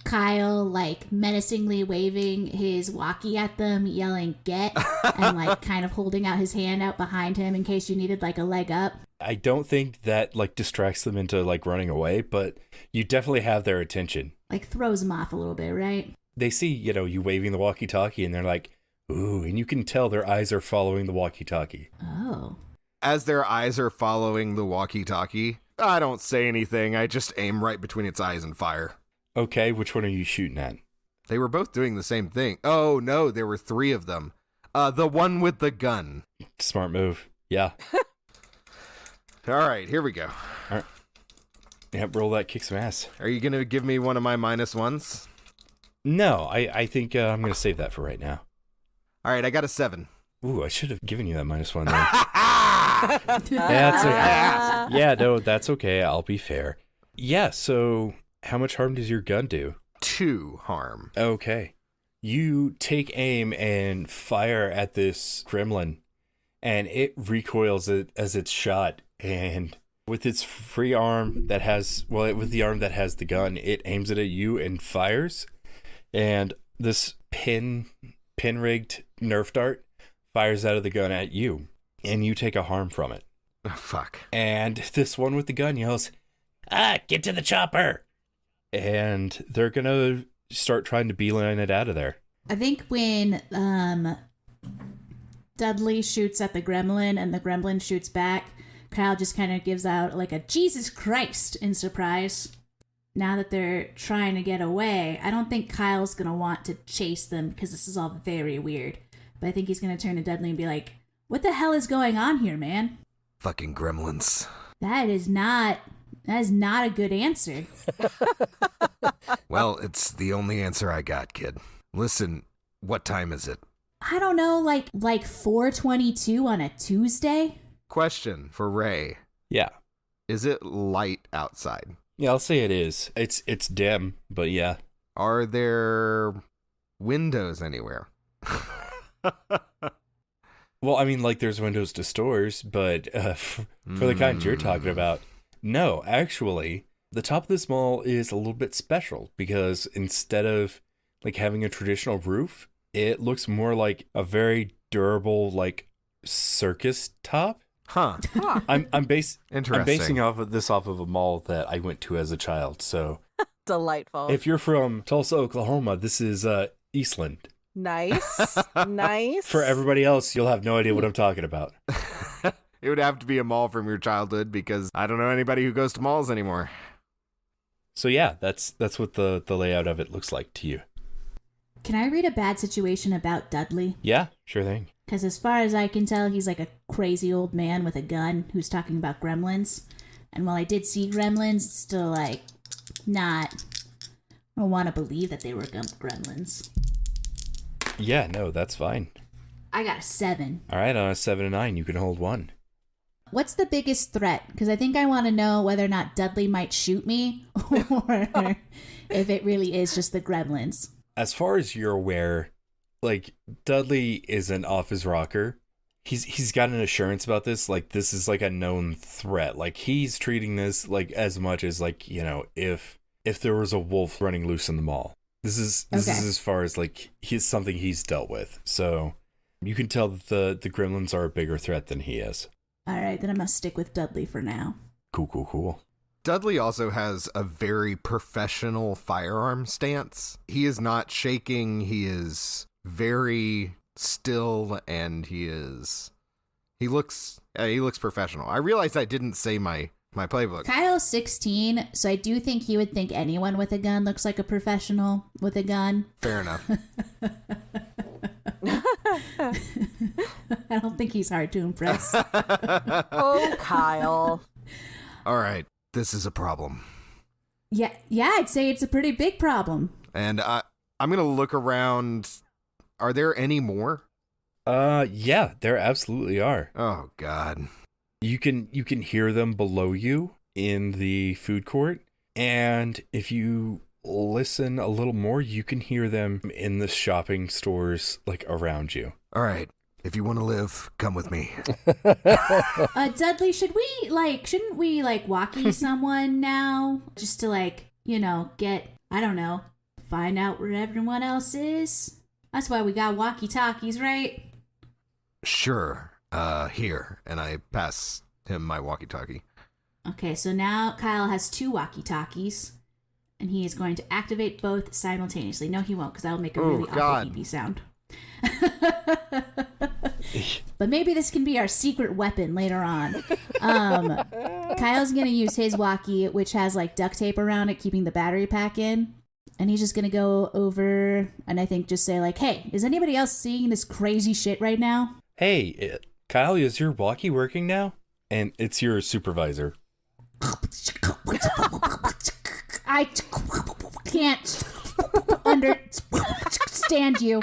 Kyle like menacingly waving his walkie at them, yelling "get," and like kind of holding out his hand out behind him in case you needed like a leg up. I don't think that like distracts them into like running away, but you definitely have their attention. Like throws them off a little bit, right? They see, you waving the walkie-talkie and they're like, ooh, and you can tell their eyes are following the walkie-talkie. Oh. As their eyes are following the walkie-talkie, I don't say anything. I just aim right between its eyes and fire. Okay, which one are you shooting at? They were both doing the same thing. Oh, no, there were 3 of them. The one with the gun. Smart move. Yeah. All right, here we go. All right. Yep, roll that, kick some ass. Are you going to give me one of my -1s? No, I think I'm going to save that for right now. All right, I got a 7. Ooh, I should have given you that -1 then. That's okay. Yeah, no, that's okay. I'll be fair. Yeah, so how much harm does your gun do? 2 harm. Okay. You take aim and fire at this gremlin, and it recoils as it's shot, and With its free arm that has, with the arm that has the gun, it aims it at you and fires. And this pin-rigged Nerf dart fires out of the gun at you. And you take a harm from it. Oh, fuck. And this one with the gun yells, get to the chopper! And they're gonna start trying to beeline it out of there. I think when Dudley shoots at the gremlin and the gremlin shoots back, Kyle just kind of gives out like a Jesus Christ in surprise. Now that they're trying to get away, I don't think Kyle's going to want to chase them because this is all very weird. But I think he's going to turn to Dudley and be like, what the hell is going on here, man? Fucking gremlins. That is not a good answer. Well, it's the only answer I got, kid. Listen, what time is it? I don't know, like 4:22 on a Tuesday? Question for Ray. Yeah. Is it light outside? Yeah, I'll say it is. It's dim, but yeah. Are there windows anywhere? Well, I mean, like there's windows to stores, but for the kind you're talking about, no, actually, the top of this mall is a little bit special because instead of like having a traditional roof, it looks more like a very durable, like circus top. Huh. I'm basing Interesting. off of a mall that I went to as a child. So Delightful. if you're from Tulsa, Oklahoma, this is Eastland. Nice. Nice. For everybody else, you'll have no idea what I'm talking about. It would have to be a mall from your childhood because I don't know anybody who goes to malls anymore. So yeah, that's what the layout of it looks like to you. Can I read a bad situation about Dudley? Yeah, sure thing. Because as far as I can tell, he's like a crazy old man with a gun who's talking about gremlins. And while I did see gremlins, it's still like not... I don't want to believe that they were gremlins. Yeah, no, that's fine. I got a 7. All right, on a 7 and 9, you can hold 1. What's the biggest threat? Because I think I want to know whether or not Dudley might shoot me or if it really is just the gremlins. As far as you're aware, like Dudley isn't off his rocker. He's got an assurance about this. Like this is like a known threat. Like he's treating this like as much as like, you know, if there was a wolf running loose in the mall. This is as far as like something he's dealt with. So you can tell that the gremlins are a bigger threat than he is. All right, then I'm going to stick with Dudley for now. Cool. Dudley also has a very professional firearm stance. He is not shaking. He is very still, and he looks professional. I realized I didn't say my playbook. Kyle's 16, so I do think he would think anyone with a gun looks like a professional with a gun. Fair enough. I don't think he's hard to impress. Oh, Kyle. All right, this is a problem. Yeah, I'd say it's a pretty big problem. And I'm going to look around. Are there any more? Yeah, there absolutely are. Oh, God. You can hear them below you in the food court, and if you listen a little more, you can hear them in the shopping stores like around you. All right, if you want to live, come with me. Dudley, shouldn't we walkie someone now? Just to get, I don't know, find out where everyone else is? That's why we got walkie-talkies, right? Sure. Here. And I pass him my walkie-talkie. Okay, so now Kyle has 2 walkie-talkies, and he is going to activate both simultaneously. No, he won't, because that'll make a really awful beepy sound. But maybe this can be our secret weapon later on. Kyle's going to use his walkie, which has like duct tape around it, keeping the battery pack in. And he's just going to go over and I think just say like, hey, is anybody else seeing this crazy shit right now? Hey, Kyle, is your walkie working now? And it's your supervisor. I can't understand you.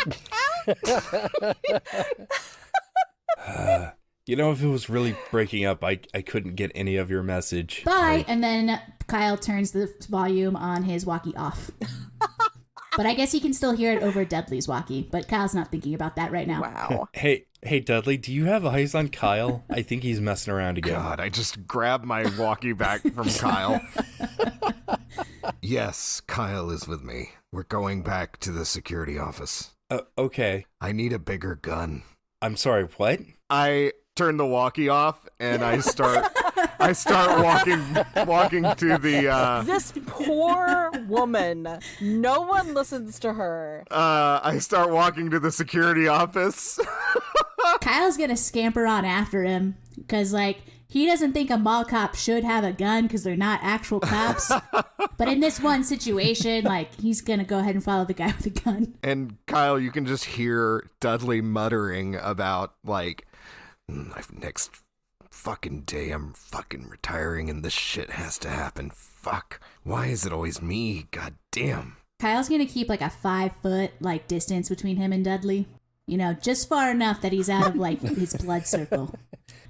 If it was really breaking up, I couldn't get any of your message. Bye. And then Kyle turns the volume on his walkie off. But I guess he can still hear it over Dudley's walkie. But Kyle's not thinking about that right now. Wow. Hey, Hey, Dudley, do you have eyes on Kyle? I think he's messing around again. God, I just grabbed my walkie back from Kyle. Yes, Kyle is with me. We're going back to the security office. Okay. I need a bigger gun. I'm sorry, what? I turn the walkie off and I start walking to the This poor woman. No one listens to her. I start walking to the security office. Kyle's gonna scamper on after him because, like, he doesn't think a mall cop should have a gun because they're not actual cops. But in this one situation, like, he's gonna go ahead and follow the guy with the gun. And Kyle, you can just hear Dudley muttering about, like, next fucking day I'm fucking retiring and this shit has to happen. Fuck. Why is it always me? God damn. Kyle's gonna keep like a 5-foot like distance between him and Dudley. You know, just far enough that he's out of like his blood circle.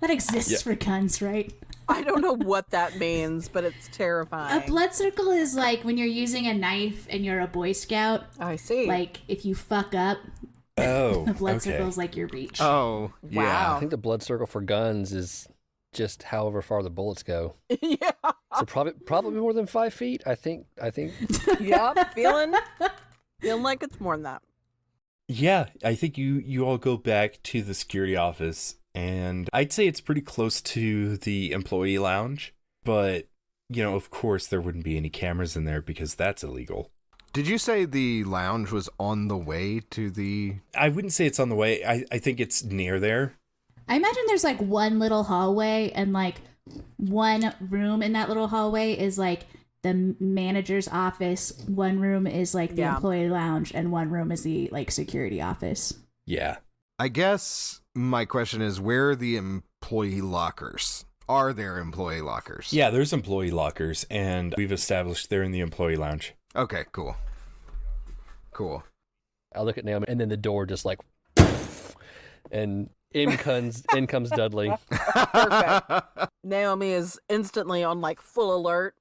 That exists for guns, right? I don't know what that means, but it's terrifying. A blood circle is like when you're using a knife and you're a Boy Scout. I see. Like if you fuck up, Oh, the blood okay. circle is like your reach. Oh, yeah. Wow. I think the blood circle for guns is just however far the bullets go. Yeah. So probably more than 5 feet. I think. Yep. Feeling like it's more than that. Yeah, I think you all go back to the security office, and I'd say it's pretty close to the employee lounge, but, you know, of course there wouldn't be any cameras in there because that's illegal. Did you say the lounge was on the way to the... I wouldn't say it's on the way. I think it's near there. I imagine there's like one little hallway and like one room in that little hallway is like the manager's office. One room is like the employee lounge and one room is the like security office. Yeah. I guess my question is, where are the employee lockers? Are there employee lockers? Yeah, there's employee lockers, and we've established they're in the employee lounge. Okay, cool. Cool. I look at Naomi, and then the door just like, and in comes Dudley. Perfect. Naomi is instantly on like full alert.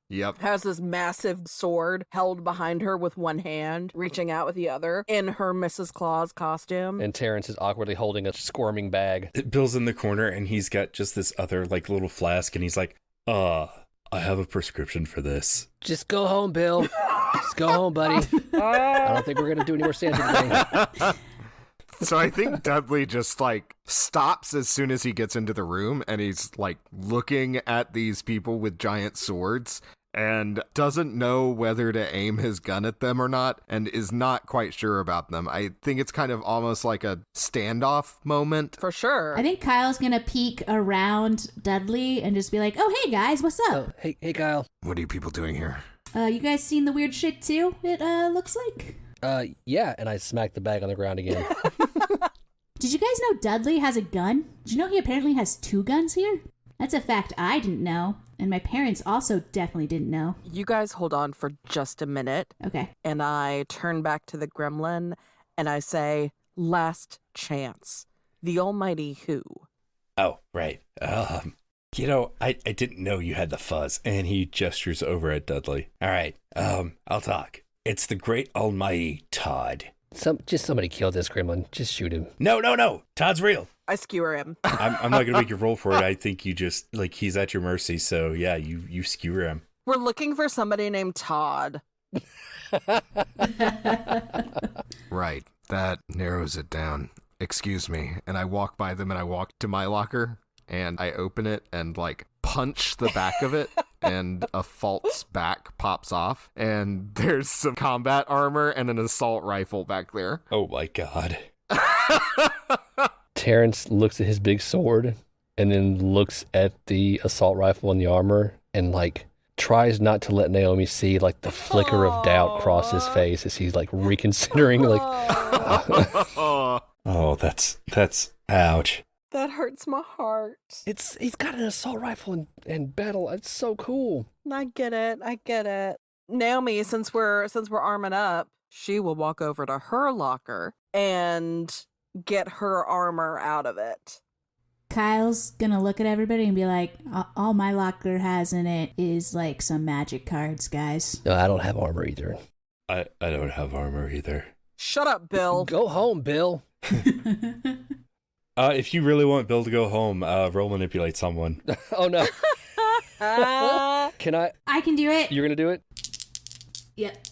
Yep. Has this massive sword held behind her with one hand, reaching out with the other in her Mrs. Claus costume. And Terrence is awkwardly holding a squirming bag. Bill's in the corner, and he's got just this other, like, little flask, and he's like, I have a prescription for this. Just go home, Bill. Just go home, buddy. I don't think we're gonna do any more Santa today. So I think Dudley just like stops as soon as he gets into the room, and he's like looking at these people with giant swords and doesn't know whether to aim his gun at them or not, and is not quite sure about them. I think it's kind of almost like a standoff moment. For sure. I think Kyle's gonna peek around Dudley and just be like, "Oh, hey guys, what's up? Oh, hey, Kyle. What are you people doing here? You guys seen the weird shit too? It looks like." Yeah, and I smacked the bag on the ground again. Did you guys know Dudley has a gun? Did you know he apparently has 2 guns here? That's a fact I didn't know, and my parents also definitely didn't know. You guys hold on for just a minute. Okay. And I turn back to the gremlin and I say, last chance. The almighty who? Oh, right. You know, I didn't know you had the fuzz, and he gestures over at Dudley. All right, I'll talk. It's the great almighty Todd. Just somebody killed this gremlin. Just shoot him. No. Todd's real. I skewer him. I'm not going to make you roll for it. I think you just, like, he's at your mercy. So, yeah, you skewer him. We're looking for somebody named Todd. Right. That narrows it down. Excuse me. And I walk by them and I walk to my locker and I open it and like punch the back of it and a false back pops off and there's some combat armor and an assault rifle back there. Oh, my God. Terrence looks at his big sword and then looks at the assault rifle and the armor and like tries not to let Naomi see like the flicker of doubt cross his face as he's like reconsidering like Oh, that's ouch. That hurts my heart. he's got an assault rifle and battle. It's so cool. I get it. Naomi, since we're arming up, she will walk over to her locker and get her armor out of it. Kyle's gonna look at everybody and be like, all my locker has in it is like some magic cards, guys. No, I don't have armor either. I don't have armor either. Shut up, Bill. Go home, Bill. If you really want Bill to go home, roll manipulate someone. Oh no. Can I? I can do it. You're gonna do it? Yep.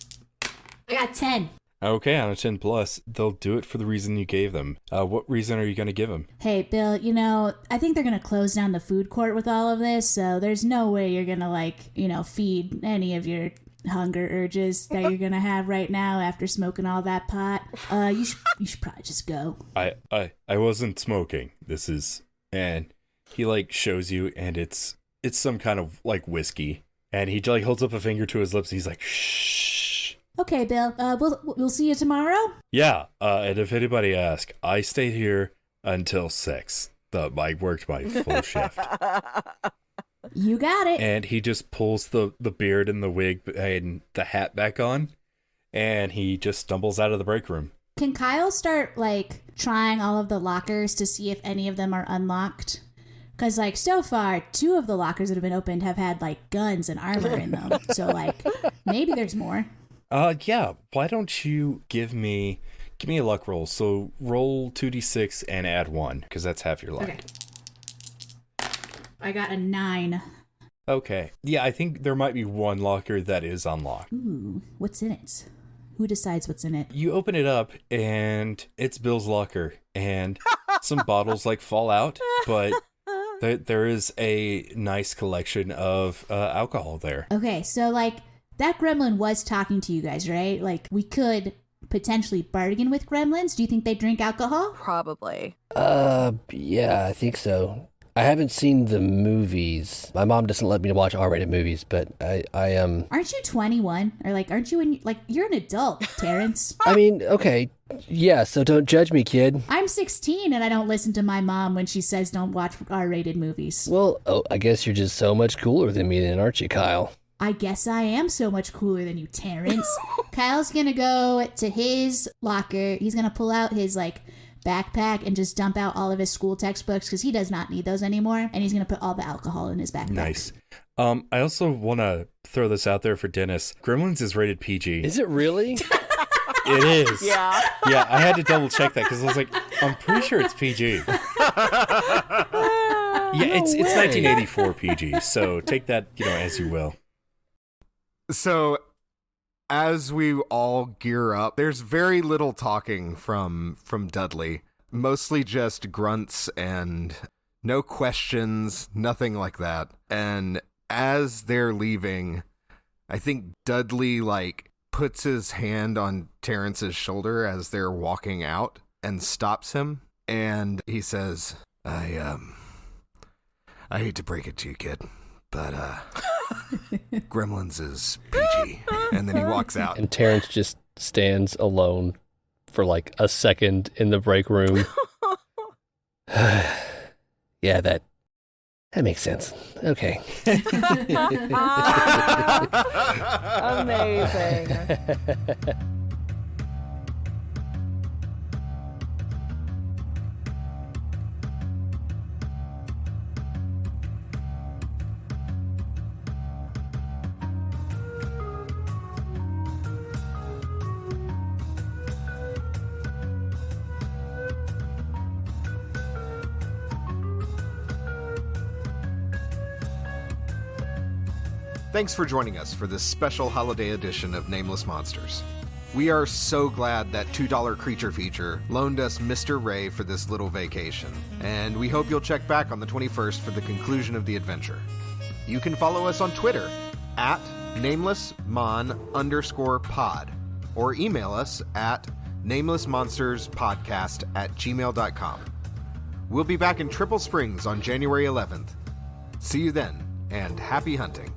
I got 10. Okay, on a 10 plus, they'll do it for the reason you gave them. What reason are you going to give them? Hey, Bill, I think they're going to close down the food court with all of this, so there's no way you're going to, feed any of your hunger urges that you're going to have right now after smoking all that pot. You should probably just go. I wasn't smoking. This is... And he, shows you, and it's some kind of, whiskey. And he, holds up a finger to his lips, and he's like, shh. Okay, Bill. We'll see you tomorrow? Yeah, and if anybody asks, I stayed here until 6. I worked my full shift. You got it. And he just pulls the beard and the wig and the hat back on, and he just stumbles out of the break room. Can Kyle start, trying all of the lockers to see if any of them are unlocked? Because, so far, 2 of the lockers that have been opened have had, guns and armor in them. So, maybe there's more. Yeah, why don't you give me a luck roll. So roll 2d6 and add 1, because that's half your luck. Okay. I got a 9. Okay. Yeah, I think there might be one locker that is unlocked. Ooh, what's in it? Who decides what's in it? You open it up, and it's Bill's locker, and some bottles, fall out, but there is a nice collection of alcohol there. Okay, so, that gremlin was talking to you guys, right? We could potentially bargain with gremlins. Do you think they drink alcohol? Probably. Yeah, I think so. I haven't seen the movies. My mom doesn't let me watch R-rated movies, but I Aren't you 21? Or aren't you you're an adult, Terrence? I mean, okay. Yeah, so don't judge me, kid. I'm 16 and I don't listen to my mom when she says don't watch R-rated movies. Well, I guess you're just so much cooler than me then, aren't you, Kyle? I guess I am so much cooler than you, Terrence. Kyle's gonna go to his locker. He's gonna pull out his, backpack and just dump out all of his school textbooks because he does not need those anymore. And he's gonna put all the alcohol in his backpack. Nice. I also want to throw this out there for Dennis. Gremlins is rated PG. Is it really? It is. Yeah. Yeah, I had to double check that because I was like, I'm pretty sure it's PG. It's 1984 PG, so take that, as you will. So, as we all gear up, there's very little talking from Dudley. Mostly just grunts and no questions, nothing like that. And as they're leaving, I think Dudley, puts his hand on Terrence's shoulder as they're walking out and stops him. And he says, I hate to break it to you, kid, but, Gremlins is PG. And then he walks out. And Terrence just stands alone for a second in the break room. Yeah, that makes sense. Okay. Amazing. Thanks for joining us for this special holiday edition of Nameless Monsters. We are so glad that $2 Creature Feature loaned us Mr. Ray for this little vacation, and we hope you'll check back on the 21st for the conclusion of the adventure. You can follow us on Twitter at namelessmon_pod or email us at namelessmonsterspodcast@gmail.com. We'll be back in Triple Springs on January 11th. See you then, and happy hunting.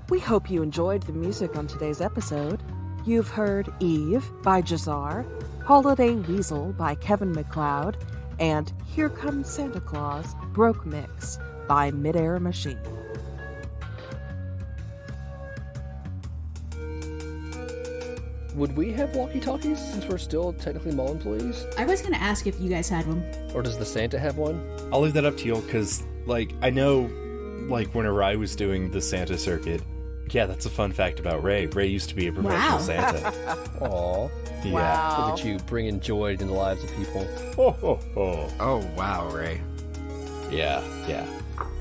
We hope you enjoyed the music on today's episode. You've heard Eve by Jazzar, Holiday Weasell by Kevin MacLeod, and Here Comes Santa Claus Broke Mix by Midair Machine. Would we have walkie-talkies since we're still technically mall employees? I was going to ask if you guys had one. Or does the Santa have one? I'll leave that up to you because, I know, whenever I was doing the Santa circuit, Yeah, that's a fun fact about Ray. Ray used to be a professional Wow. Santa. Aw, Yeah. Wow. look at you bringing joy into the lives of people. Ho, ho, ho. Oh, wow, Ray. Yeah, yeah.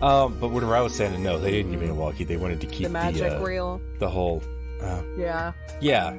But when I was Santa, no, they didn't give me a walkie. They wanted to keep The magic reel. the whole. Yeah. Yeah.